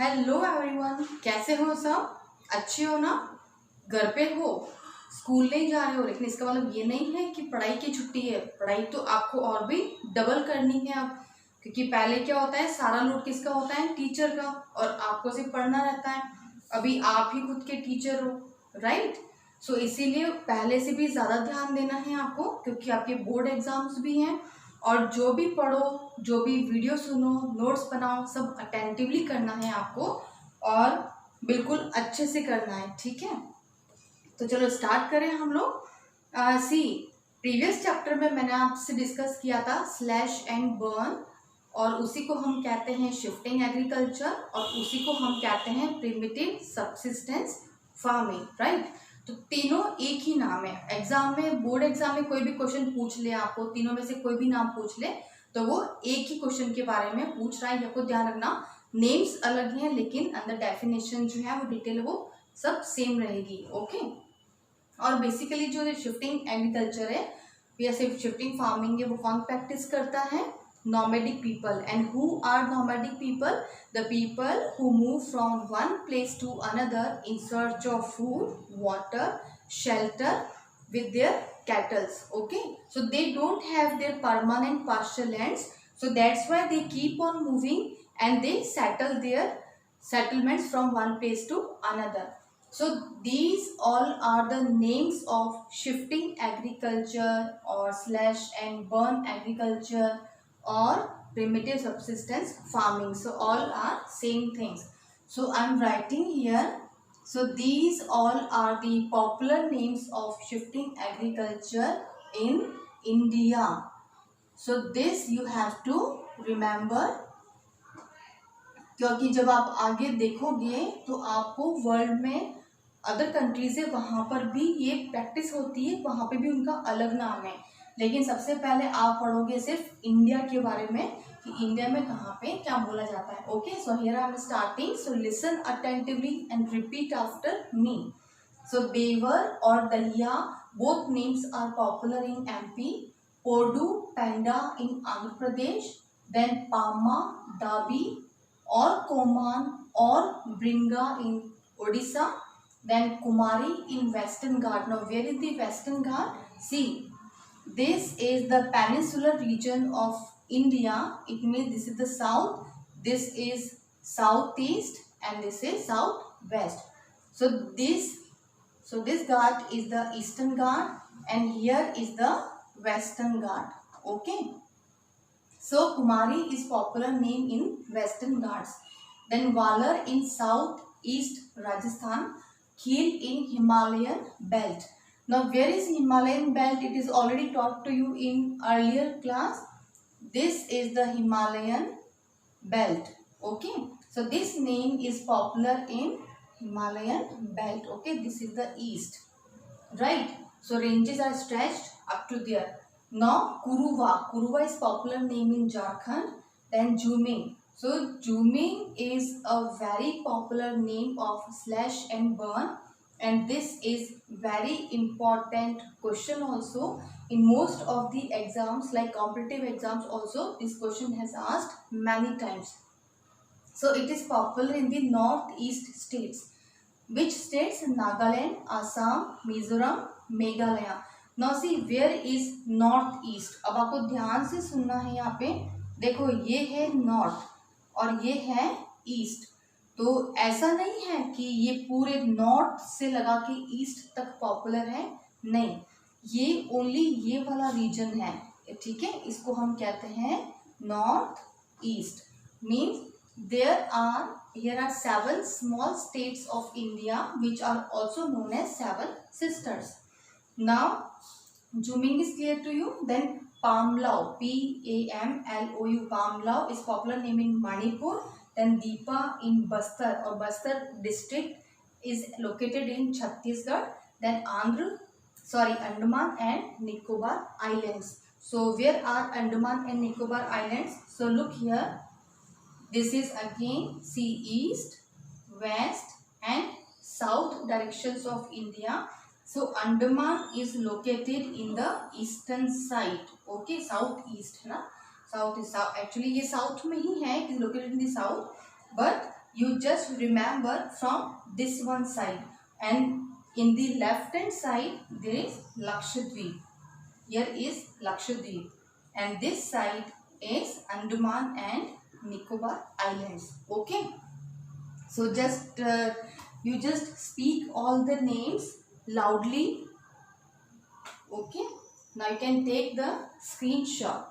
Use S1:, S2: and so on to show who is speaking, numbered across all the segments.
S1: Hello everyone, कैसे हो सब? अच्छे हो ना? घर पे हो? स्कूल नहीं जा रहे हो? लेकिन इसका मतलब ये नहीं है कि पढ़ाई की छुट्टी है। पढ़ाई तो आपको और भी डबल करनी है अब, क्योंकि पहले क्या होता है, सारा लोड किसका होता है? टीचर का, और आपको सिर्फ पढ़ना रहता है। अभी आप ही खुद के टीचर हो, राइट? सो इसीलिए पहले से भी ज़्यादा ध्यान देना है आपको, क्योंकि आपके बोर्ड एग्जाम्स भी हैं। और जो भी पढ़ो, जो भी वीडियो सुनो, नोट्स बनाओ, सब अटेंटिवली करना है आपको, और बिल्कुल अच्छे से करना है, ठीक है? तो चलो स्टार्ट करें हम लोग। सी, प्रीवियस चैप्टर में मैंने आपसे डिस्कस किया था स्लैश एंड बर्न, और उसी को हम कहते हैं शिफ्टिंग एग्रीकल्चर, और उसी को हम कहते हैं प्रिमिटिव सबसिस्टेंस फार्मिंग, राइट? तो तीनों एक ही नाम है। एग्जाम में, बोर्ड एग्जाम में कोई भी क्वेश्चन पूछ ले आपको, तीनों में से कोई भी नाम पूछ ले, तो वो एक ही क्वेश्चन के बारे में पूछ रहा है। आपको ध्यान रखना, नेम्स अलग हैं लेकिन अंदर डेफिनेशन जो है वो डिटेल वो सब सेम रहेगी, ओके? और बेसिकली जो शिफ्टिंग एग्रीकल्चर है या सिर्फ शिफ्टिंग फार्मिंग है, वो कौन प्रैक्टिस करता है? nomadic people. And who are nomadic people? The people who move from one place to another in search of food, water, shelter with their cattle. Okay, so they don't have their permanent pasture lands, so that's why they keep on moving and they settle their settlements from one place to another. So these all are the names of shifting agriculture or slash and burn agriculture or primitive subsistence farming. So all are same things. So I am writing here. So these all are the popular names of shifting agriculture in India. So this you have to remember, क्योंकि जब आप आगे देखोगे तो आपको world में other countries है, वहाँ पर भी ये प्रैक्टिस होती है, वहाँ पे भी उनका अलग नाम है। लेकिन सबसे पहले आप पढ़ोगे सिर्फ इंडिया के बारे में, कि इंडिया में कहाँ पे क्या बोला जाता है। Okay, so here I am starting, so listen attentively and repeat after me. So Bewar और Dahiya, both names are popular in MP, Podu Penda in Andhra Pradesh, then Pama, Dabi और कोमान और ब्रिंगा इन Odisha, then Kumari in Western Ghat. Now where is the Western Ghat? See, this is the peninsular region of India. It means this is the south, this is southeast, and this is southwest. So this Ghat is the Eastern Ghat, and here is the Western Ghat. Okay. So Kumari is popular name in Western Ghats. Then Walar in southeast Rajasthan, Khil in Himalayan belt. Now where is Himalayan belt? It is already taught to you in earlier class. This is the Himalayan belt. Okay, so this name is popular in Himalayan belt. Okay, this is the east, right? So ranges are stretched up to there. Now Kuruva is popular name in Jharkhand. Then Juming. So Juming is a very popular name of slash and burn, and this is very important question also in most of the exams, like competitive exams also this question has asked many times. So it is popular in the northeast states. Which states? Nagaland, Assam, Mizoram, Meghalaya. Now see, where is northeast? अब आपको ध्यान से सुनना है। यहाँ पे देखो, ये है नॉर्थ और ये है ईस्ट। तो ऐसा नहीं है कि ये पूरे नॉर्थ से लगा के ईस्ट तक पॉपुलर है, नहीं, ये ओनली ये वाला रीजन है, ठीक है? इसको हम कहते हैं north east. Means here are 7 small states of India which are also known as 7 sisters. Now Juming is clear to you. Then Pamlau, Pamlou, Pamlau is popular name in Manipur. Then Deepa in Bastar, or Bastar district is located in Chhattisgarh. Then Andaman and Nicobar Islands. So where are Andaman and Nicobar Islands? So look here. This is again see east, west and south directions of India. So Andaman is located in the eastern side. Okay, southeast है ना, south is south, actually ये south में ही है, it is located in the south, but you just remember from this one side, and in the left hand side there is Lakshadweep. Here is Lakshadweep, and this side is Andaman and Nicobar Islands. Okay, so just you just speak all the names loudly. Okay, now you can take the screenshot.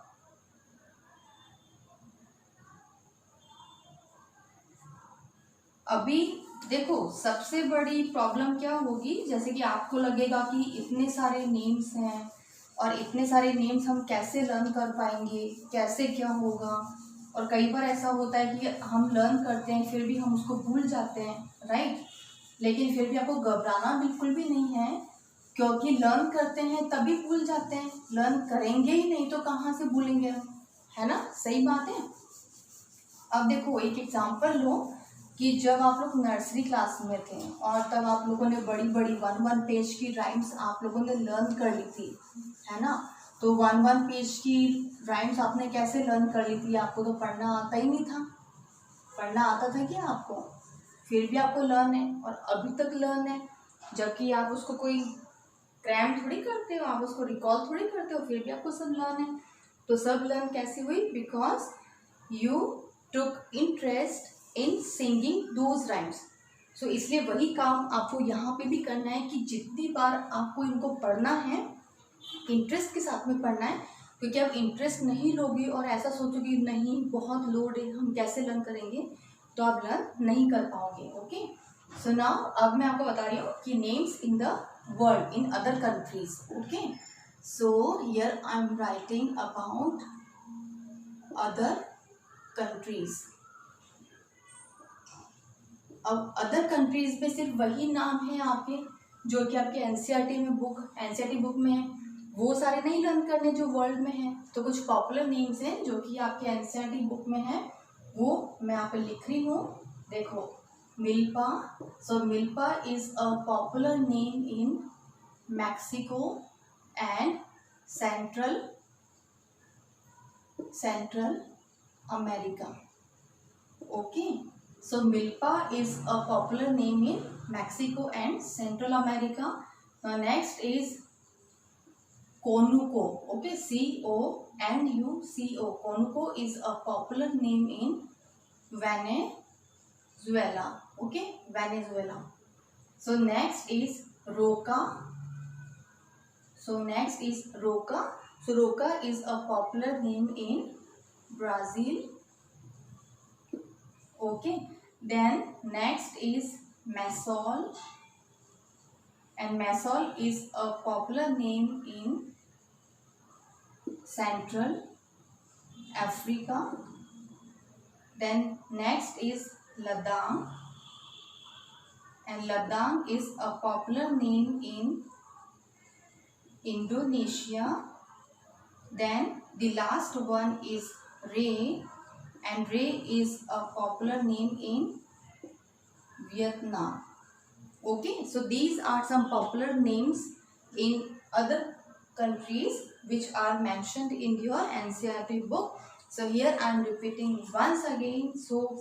S1: अभी देखो सबसे बड़ी problem क्या होगी, जैसे कि आपको लगेगा कि इतने सारे नेम्स हैं और इतने सारे नेम्स हम कैसे लर्न कर पाएंगे, कैसे क्या होगा। और कई बार ऐसा होता है कि हम लर्न करते हैं फिर भी हम उसको भूल जाते हैं, राइट। लेकिन फिर भी आपको घबराना बिल्कुल भी नहीं है, क्योंकि लर्न करते हैं तभी भूल जाते हैं, लर्न करेंगे ही नहीं तो कहाँ से भूलेंगे हम, है ना, सही बात है। अब देखो एक एग्जाम्पल लो कि जब आप लोग नर्सरी क्लास में थे और तब आप लोगों ने बड़ी बड़ी 1-1 पेज की राइम्स आप लोगों ने लर्न कर ली थी, है ना। तो 1-1 पेज की राइम्स आपने कैसे लर्न कर ली थी, आपको तो पढ़ना आता ही नहीं था। पढ़ना आता था क्या आपको, फिर भी आपको लर्न है और अभी तक लर्न है, जबकि आप उसको कोई क्रैम थोड़ी करते हो, आप उसको रिकॉल थोड़ी करते हो, फिर भी आपको सब लर्न है। तो सब लर्न कैसे हुई, because you took interest in singing those rhymes. So इसलिए वही काम आपको यहाँ पे भी करना है कि जितनी बार आपको इनको पढ़ना है इंटरेस्ट के साथ में पढ़ना है, क्योंकि आप इंटरेस्ट नहीं लोगे और ऐसा सोचोगे नहीं बहुत लोड है हम कैसे लर्न करेंगे, तो आप लर्न नहीं कर पाओगे। ओके, सो नाउ अब मैं आपको बता रही हूँ कि names in the world in other countries. Okay, so here I am writing about other countries. अब अदर कंट्रीज में सिर्फ वही नाम है आपके जो कि आपके एनसीईआरटी बुक में है, वो सारे नहीं लर्न करने जो वर्ल्ड में है। तो कुछ पॉपुलर नेम्स हैं जो कि आपके एनसीईआरटी बुक में है, वो मैं यहाँ पे लिख रही हूँ। देखो, milpa. So milpa is a popular name in Mexico and central America. Okay, so milpa is a popular name in Mexico and Central America. Next is conuco. Okay, CONUCO. Conuco is a popular name in Venezuela. Okay, Venezuela. So next is roca. So roca is a popular name in Brazil. Okay, then next is Massol, and Massol is a popular name in Central Africa. Then next is Ladang, and Ladang is a popular name in Indonesia. Then the last one is Ray, and Ray is a popular name in Vietnam. Okay, so these are some popular names in other countries which are mentioned in your NCERT book. So here I am repeating once again, so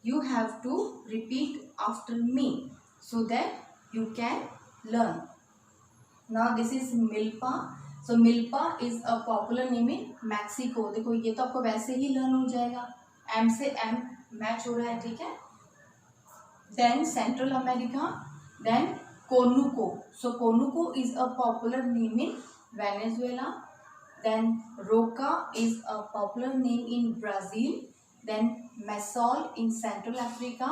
S1: you have to repeat after me so that you can learn. Now this is milpa. So milpa is a popular name in Mexico. देखो ये तो आपको वैसे ही learn हो जाएगा, M से M match हो रहा है, ठीक है। Then central America, then conuco. So conuco is a popular name in Venezuela. Then roca is a popular name in Brazil. Then masole in central Africa,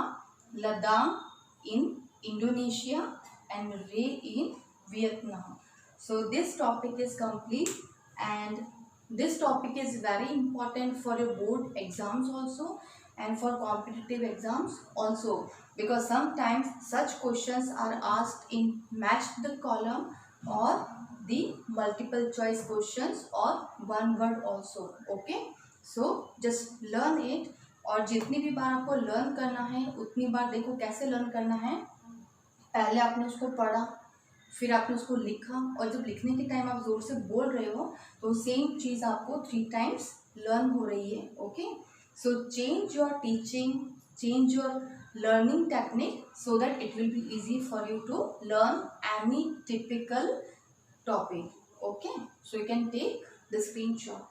S1: ladang in Indonesia and ray in Vietnam. So this topic is complete, and this topic is very important for your board exams also and for competitive exams also, because sometimes such questions are asked in match the column or the multiple choice questions or one word also. Okay, so just learn it, और जितनी भी बार आपको learn करना है उतनी बार देखो कैसे learn करना है। पहले आपने उसको पढ़ा, फिर आपने उसको लिखा, और जब लिखने के टाइम आप जोर से बोल रहे हो तो सेम चीज़ आपको 3 times लर्न हो रही है। Okay, so change your teaching change your learning technique so that it will be easy for you to learn any typical topic. Okay, so you can take the screenshot.